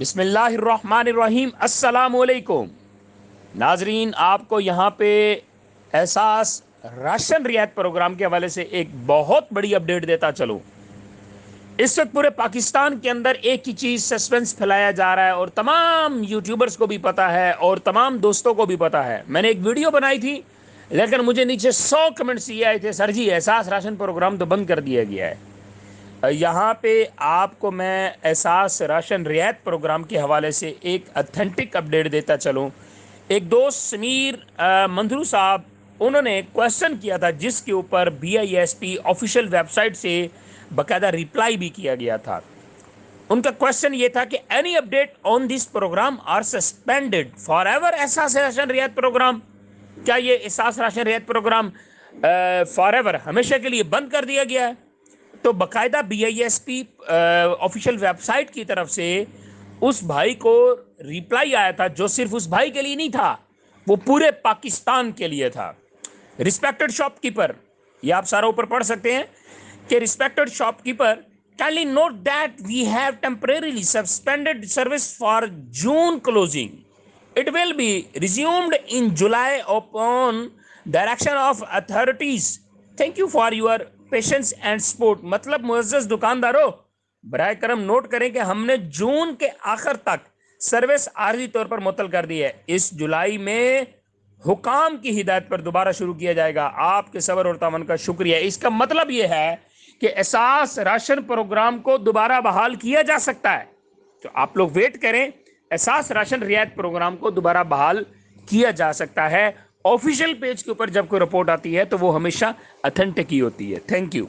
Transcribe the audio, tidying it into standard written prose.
بسم اللہ الرحمن الرحیم۔ السلام علیکم ناظرین، آپ کو یہاں پہ احساس راشن رعایت پروگرام کے حوالے سے ایک بہت بڑی اپڈیٹ دیتا چلوں۔ اس وقت پورے پاکستان کے اندر ایک ہی چیز سسپینس پھیلایا جا رہا ہے اور تمام یوٹیوبرز کو بھی پتا ہے اور تمام دوستوں کو بھی پتا ہے۔ میں نے ایک ویڈیو بنائی تھی لیکن مجھے نیچے 100 کمنٹس یہ آئے تھے، سر جی احساس راشن پروگرام تو بند کر دیا گیا ہے۔ یہاں پہ آپ کو میں احساس راشن رعایت پروگرام کے حوالے سے ایک اتھینٹک اپڈیٹ دیتا چلوں۔ ایک دوست سمیر مندرو صاحب، انہوں نے کویسچن کیا تھا جس کے اوپر BISP آفیشیل ویب سائٹ سے باقاعدہ ریپلائی بھی کیا گیا تھا۔ ان کا کویسچن یہ تھا کہ any update on this programme are suspended forever. Ehsaas ration رعایت پروگرام، کیا یہ احساس راشن رعایت پروگرام فار ایور ہمیشہ کے لیے بند کر دیا گیا ہے؟ تو باقاعدہ BISP آفیشیل ویب سائٹ کی طرف سے اس بھائی کو ریپلائی آیا تھا، جو صرف اس بھائی کے لیے نہیں تھا، وہ پورے پاکستان کے لیے تھا۔ ریسپیکٹڈ شاپ کیپر، یہ آپ سارا اوپر پڑھ سکتے ہیں کہ respected shop keeper kindly note that we have temporarily suspended service for June closing. It will be resumed in July upon direction of authorities. Thank you for your patience and support. مطلب معزز دکانداروں، برائے کرم note کریں کہ ہم نے جون کے آخر تک سروس عارضی طور پر معطل کر دی ہے۔ اس جولائی میں حکام کی ہدایت پر دوبارہ شروع کیا جائے گا۔ آپ کے صبر اور تعاون کا شکریہ۔ اس کا مطلب یہ ہے کہ احساس راشن پروگرام کو دوبارہ بحال کیا جا سکتا ہے، تو آپ لوگ ویٹ کریں۔ احساس راشن رعایت پروگرام کو دوبارہ بحال کیا جا سکتا ہے۔ آفیشیل پیج کے اوپر جب کوئی رپورٹ آتی ہے تو وہ ہمیشہ اتھینٹک ہی ہوتی ہے۔ Thank you.